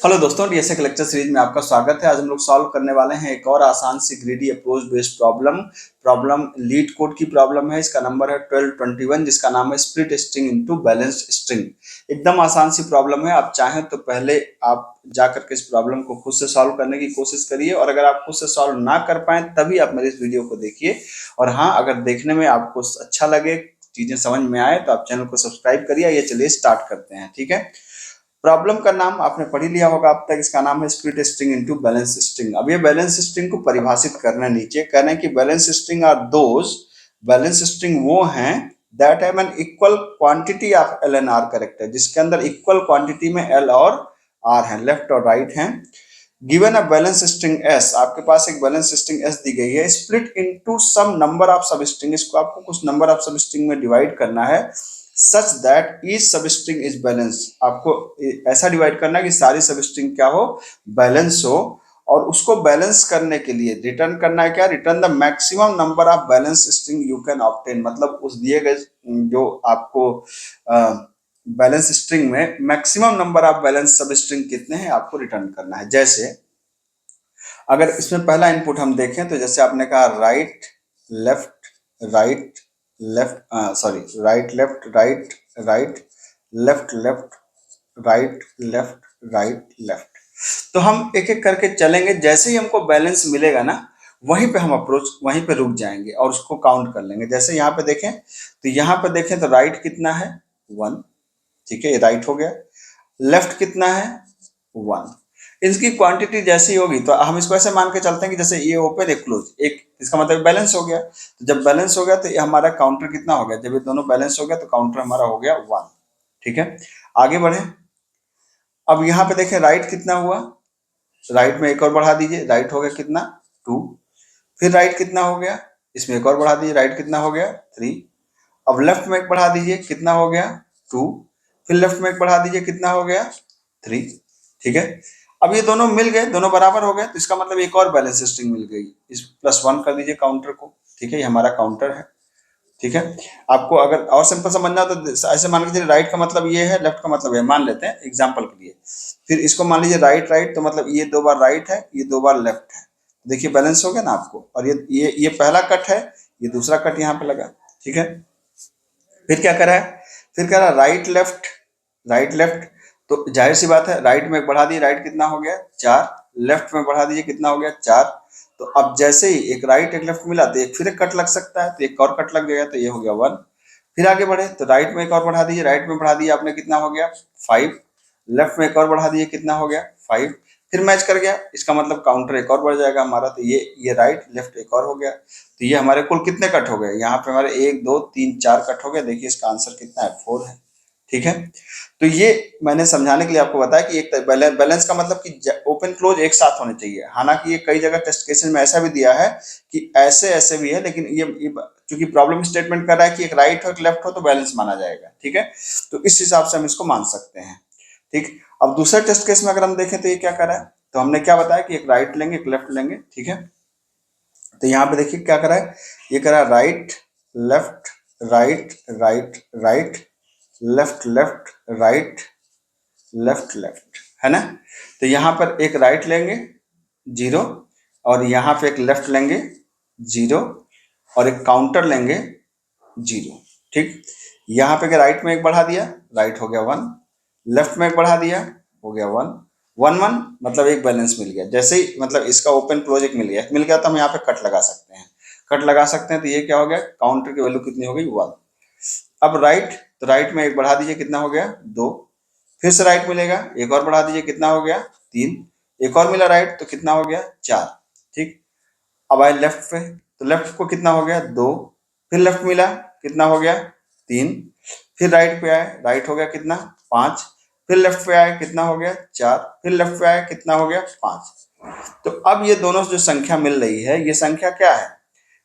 Hello दोस्तों, DSA lecture series में आपका स्वागत है। आज हम लोग सॉल्व करने वाले हैं एक और आसान सी greedy approach based problem LeetCode की प्रॉब्लम है। इसका नंबर है 1221, जिसका नाम है split string into balanced string. एकदम आसान सी प्रॉब्लम है। आप चाहें तो पहले आप जा करके इस प्रॉब्लम को खुद से सॉल्व करने की कोशिश करिए, और अगर आप खुद से सॉल्व ना कर पाए तभी आप मेरे इस वीडियो को देखिए। और हाँ, अगर देखने में आपको अच्छा लगे, चीजें समझ में आए, तो आप चैनल को सब्सक्राइब करिए। ये चलिए स्टार्ट करते हैं। ठीक है, प्रॉब्लम का नाम आपने पढ़ ही लिया होगा अब तक। इसका नाम है split string into balance string. अब ये बैलेंस स्ट्रिंग को परिभाषित करना है। नीचे कह रहे हैं कि balance string are those, balance string वो हैं that have an equal quantity of L and R character, जिसके अंदर इक्वल क्वांटिटी में एल और आर हैं, लेफ्ट और राइट हैं। Given a balance string S, आपके पास एक बैलेंस स्ट्रिंग एस दी गई है, split into some number of substring, इसको आपको कुछ नंबर ऑफ सब स्ट्रिंग में डिवाइड करना है, सच दैट ईच सब स्ट्रिंग इज बैलेंस। आपको ऐसा डिवाइड करना है कि सारी सब स्ट्रिंग क्या हो, बैलेंस हो। और उसको बैलेंस करने के लिए रिटर्न करना है क्या, return the maximum number of balance string you can obtain. मतलब उस दिए गए जो आपको बैलेंस स्ट्रिंग में मैक्सिमम नंबर ऑफ बैलेंस सब स्ट्रिंग कितने हैं आपको रिटर्न करना है। जैसे अगर इसमें पहला इनपुट हम देखें तो जैसे आपने कहा right left right left, sorry right left right right left left right left right left, तो हम एक एक करके चलेंगे। जैसे ही हमको बैलेंस मिलेगा ना, वहीं पे हम अप्रोच, वहीं पे रुक जाएंगे और उसको काउंट कर लेंगे। जैसे यहाँ पे देखें तो यहाँ पे देखें तो राइट कितना है, 1। ठीक है, ये राइट हो गया। लेफ्ट कितना है, 1। इसकी क्वांटिटी जैसी होगी तो हम इसको ऐसे मान के चलते हैं कि जैसे ये ओपन एक क्लोज, एक इसका मतलब बैलेंस हो गया। तो जब बैलेंस हो गया तो ये हमारा काउंटर कितना हो गया, जब ये दोनों बैलेंस हो गया तो काउंटर हमारा हो गया 1। ठीक है, आगे बढ़े। अब यहाँ पे देखें राइट कितना हुआ, राइट में एक और बढ़ा दीजिए, राइट हो गया कितना, 2। फिर राइट कितना हो गया, इसमें एक और बढ़ा दीजिए, राइट कितना हो गया, 3। अब लेफ्ट में एक बढ़ा दीजिए, कितना हो गया, 2। फिर लेफ्ट में एक बढ़ा दीजिए, कितना हो गया, 3। ठीक है, अब ये दोनों मिल गए, दोनों बराबर हो गए, तो इसका मतलब एक और बैलेंस स्ट्रिंग मिल गई। इस +1 कर दीजिए काउंटर को। ठीक है, ये हमारा काउंटर है। ठीक है, आपको अगर और सिंपल समझना हो तो ऐसे मान लीजिए राइट का मतलब ये है, लेफ्ट का मतलब ये मान लेते हैं एग्जांपल के लिए। फिर इसको मान लीजिए राइट राइट, तो मतलब ये 2 बार राइट है, ये 2 बार लेफ्ट है। देखिए बैलेंस हो गया ना आपको। और ये पहला कट है, ये दूसरा कट यहाँ पे लगा। ठीक है, फिर क्या करा है, फिर कह रहा राइट लेफ्ट राइट लेफ्ट, तो जाहिर सी बात है राइट में बढ़ा दिए, राइट कितना हो गया, 4। लेफ्ट में बढ़ा दीजिए, कितना हो गया, 4। तो अब जैसे ही एक राइट एक लेफ्ट मिला तो एक फिर एक कट लग सकता है, तो एक और कट लग गया, तो ये हो गया 1। फिर आगे बढ़े तो राइट में एक और बढ़ा दीजिए, राइट में बढ़ा दिया आपने, कितना हो गया, 5। लेफ्ट में एक और बढ़ा दिए, कितना हो गया, 5। फिर मैच कर गया, इसका मतलब काउंटर एक और बढ़ जाएगा हमारा, तो ये राइट लेफ्ट एक और हो गया। तो ये हमारे कुल कितने कट हो गए, यहाँ पे हमारे 1 2 3 4 कट हो गए। देखिए इसका आंसर कितना है, 4 है। ठीक है, तो ये मैंने समझाने के लिए आपको बताया कि एक बैलेंस का मतलब कि ओपन क्लोज एक साथ होने चाहिए। हालांकि ये कई जगह टेस्ट केसेस में ऐसा भी दिया है कि ऐसे ऐसे भी है, लेकिन ये क्योंकि प्रॉब्लम स्टेटमेंट कर रहा है कि एक राइट हो एक लेफ्ट हो तो बैलेंस माना जाएगा। ठीक है, तो इस हिसाब से हम इसको मान सकते हैं। ठीक, अब दूसरे टेस्ट केस में अगर हम देखें तो ये क्या कर रहा है, तो हमने क्या बताया कि एक राइट लेंगे एक लेफ्ट लेंगे। ठीक है, तो यहाँ पे देखिए क्या करा है, ये करा right left right right right left left right left left, है ना। तो यहाँ पर एक राइट लेंगे 0, और यहाँ पे एक लेफ्ट लेंगे 0, और एक काउंटर लेंगे 0। ठीक, यहाँ पे राइट में एक बढ़ा दिया, राइट हो गया 1। लेफ्ट में एक बढ़ा दिया, हो गया 1 1 1, मतलब एक बैलेंस मिल गया। जैसे ही मतलब इसका ओपन क्लोज एक मिल गया तो हम यहाँ पे कट लगा सकते हैं, कट लगा सकते हैं। तो ये क्या हो गया, काउंटर की वैल्यू कितनी हो गई, 1। अब राइट, तो राइट में एक बढ़ा दीजिए, कितना हो गया, 2। फिर से राइट मिलेगा, एक और बढ़ा दीजिए, कितना हो गया, 3। एक और मिला राइट, तो कितना हो गया, 4। ठीक, अब आए लेफ्ट पे, तो लेफ्ट को कितना हो गया, 2। फिर लेफ्ट मिला, कितना हो गया, 3। फिर राइट पे आए, राइट हो गया कितना, 5। फिर लेफ्ट पे आए, कितना हो गया, 4। फिर लेफ्ट पे आए, कितना हो गया, 5। तो अब ये दोनों जो संख्या मिल रही है, ये संख्या क्या है,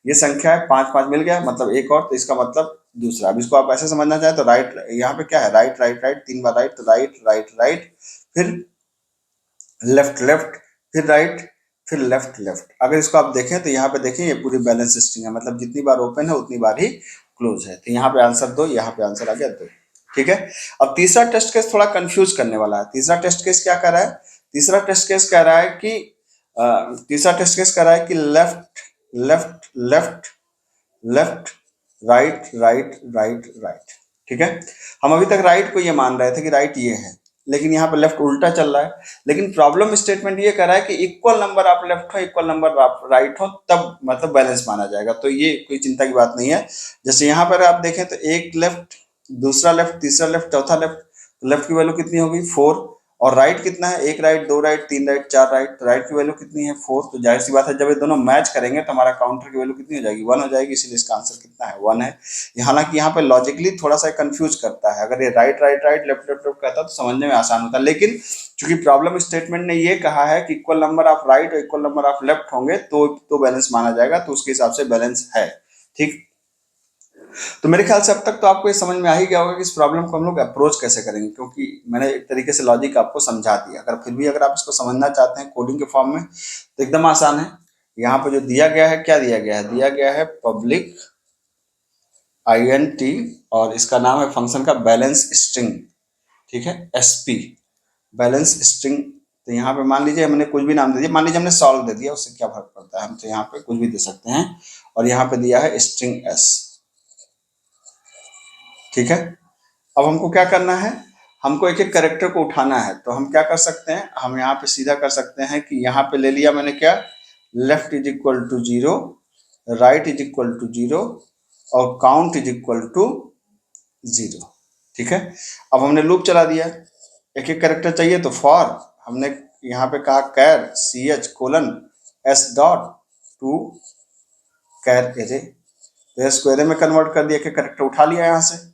ये संख्या है 5 5 मिल गया, मतलब एक और, तो इसका मतलब दूसरा। अब इसको आप ऐसे समझना चाहे तो राइट, यहाँ पे क्या है, राइट राइट राइट, 3 बार राइट, तो राइट राइट राइट, फिर लेफ्ट लेफ्ट, फिर राइट, फिर लेफ्ट लेफ्ट। अगर इसको आप देखें तो यहाँ पे देखें ये पूरी बैलेंस स्ट्रिंग है, मतलब जितनी बार ओपन है उतनी बार ही क्लोज है। तो यहाँ पे आंसर 2, यहाँ पे आंसर आ गया 2। ठीक है, अब तीसरा टेस्ट केस थोड़ा कंफ्यूज करने वाला है। तीसरा टेस्ट केस क्या कर रहा है तीसरा टेस्ट केस कह रहा है कि तीसरा टेस्ट केस कह रहा है कि left left left left right right right right. ठीक है, हम अभी तक राइट को ये मान रहे थे कि राइट ये है, लेकिन यहाँ पे लेफ्ट उल्टा चल रहा है। लेकिन प्रॉब्लम स्टेटमेंट ये कह रहा है कि इक्वल नंबर आप लेफ्ट हो इक्वल नंबर आप राइट हो तब मतलब बैलेंस माना जाएगा। तो ये कोई चिंता की बात नहीं है। जैसे यहाँ पर आप देखें तो एक लेफ्ट, दूसरा लेफ्ट, तीसरा लेफ्ट, चौथा लेफ्ट, तो लेफ्ट की वैल्यू कितनी होगी 4, और राइट कितना है, एक राइट, दो राइट, तीन राइट, चार राइट, तो राइट की वैल्यू कितनी है 4। तो जाहिर सी बात है जब ये दोनों मैच करेंगे तो हमारा काउंटर की वैल्यू कितनी हो जाएगी 1 हो जाएगी, इसीलिए इसका आंसर कितना है 1 है। हालांकि यहाँ पे लॉजिकली थोड़ा सा कंफ्यूज करता है, अगर ये right right right left left left कहता तो समझने में आसान होता, लेकिन चूंकि प्रॉब्लम स्टेटमेंट ने ये कहा है कि इक्वल नंबर ऑफ राइट और इक्वल नंबर ऑफ लेफ्ट होंगे तो बैलेंस माना जाएगा, तो उसके हिसाब से बैलेंस है। ठीक, तो मेरे ख्याल से अब तक तो आपको ये समझ में आ ही गया होगा कि इस प्रॉब्लम को हम लोग अप्रोच कैसे करेंगे, क्योंकि मैंने एक तरीके से लॉजिक आपको समझा दिया। अगर फिर भी अगर आप इसको समझना चाहते हैं कोडिंग के फॉर्म में तो एकदम आसान है। यहाँ पे जो दिया गया है, क्या दिया गया है, दिया गया है पब्लिक INT और इसका नाम है फंक्शन का बैलेंस स्ट्रिंग। ठीक है, SP बैलेंस स्ट्रिंग। तो यहाँ पे मान लीजिए हमने कुछ भी नाम दे दिया, मान लीजिए हमने सॉल्व दे दिया, उससे क्या फर्क पड़ता है, हम तो यहाँ पे कुछ भी दे सकते हैं। और यहाँ पे दिया है स्ट्रिंग S। ठीक है, अब हमको क्या करना है, हमको एक एक कैरेक्टर को उठाना है। तो हम क्या कर सकते हैं, हम यहाँ पे सीधा कर सकते हैं कि यहाँ पे ले लिया मैंने क्या, left is equal to 0, right is equal to 0 और काउंट इज इक्वल टू 0। ठीक है, अब हमने लूप चला दिया, एक एक कैरेक्टर चाहिए तो फॉर हमने यहाँ पे कहा char CH colon S dot to char array, तो एस को एरे में कन्वर्ट कर दिया, एक एक कैरेक्टर उठा लिया यहाँ से।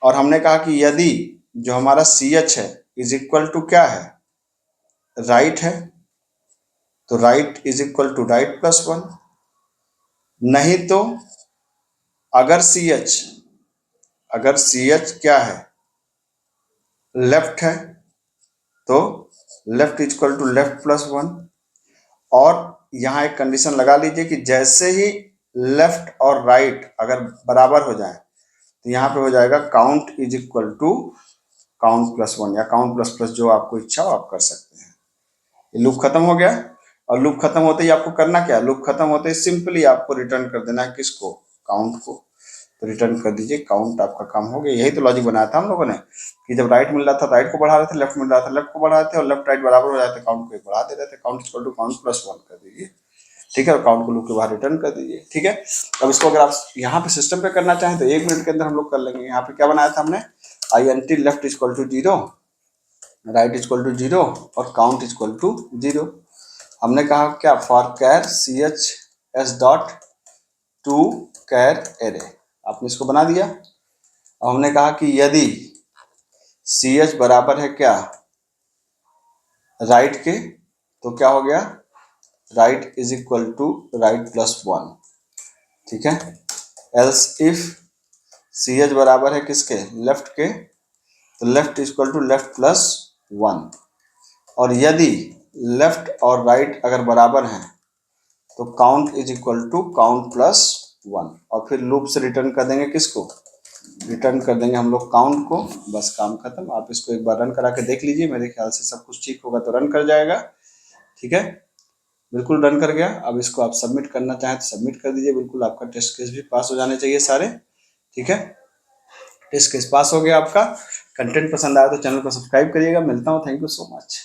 और हमने कहा कि यदि जो हमारा CH है इज इक्वल टू क्या है, राइट है, तो right is equal to right plus 1, नहीं तो अगर CH क्या है, लेफ्ट है, तो left is equal to left plus 1। और यहाँ एक कंडीशन लगा लीजिए कि जैसे ही लेफ्ट और राइट अगर बराबर हो जाए तो यहाँ पे हो जाएगा count is equal to count plus 1 या काउंट प्लस प्लस, जो आपको इच्छा हो आप कर सकते हैं। ये लूप खत्म हो गया। और लूप खत्म होते ही आपको करना क्या है, लूप खत्म होते ही सिंपली आपको रिटर्न कर देना है किसको, काउंट को। तो रिटर्न कर दीजिए काउंट, आपका काम हो गया। यही तो लॉजिक बनाया था हम लोगों ने कि जब राइट मिल रहा था राइट को बढ़ा रहे थे, लेफ्ट मिल रहा था लेफ्ट को बढ़ा रहे थे, और लेफ्ट राइट बराबर हो जाते काउंट को एक बढ़ा दे रहे थे, count equal to count plus 1 कर दीजिए। ठीक है, और काउंट को लूप के बाहर रिटर्न कर दीजिए। ठीक है, अब इसको अगर आप यहाँ पे सिस्टम पे करना चाहें तो 1 मिनट के अंदर हम लोग कर लेंगे। यहाँ पे क्या बनाया था हमने, INT left equal to 0, right equal to 0 और काउंट इक्वल टू 0। हमने कहा क्या, for char CH S dot to char array, आपने इसको बना दिया। अब हमने कहा कि यदि CH बराबर है क्या, राइट के, तो क्या हो गया, right is equal to right plus 1। ठीक है, एल्स इफ CH बराबर है किसके, लेफ्ट के, तो left is equal to left plus 1। और यदि लेफ्ट और राइट अगर बराबर हैं तो count is equal to count plus 1, और फिर लूप से रिटर्न कर देंगे किसको, रिटर्न कर देंगे हम लोग काउंट को। बस काम खत्म। आप इसको एक बार रन करा के देख लीजिए, मेरे ख्याल से सब कुछ ठीक होगा तो रन कर जाएगा। ठीक है, बिल्कुल रन कर गया। अब इसको आप सबमिट करना चाहें तो सबमिट कर दीजिए, बिल्कुल आपका टेस्ट केस भी पास हो जाने चाहिए सारे। ठीक है, टेस्ट केस पास हो गया आपका। कंटेंट पसंद आया तो चैनल को सब्सक्राइब करिएगा। मिलता हूँ, थैंक यू सो मच।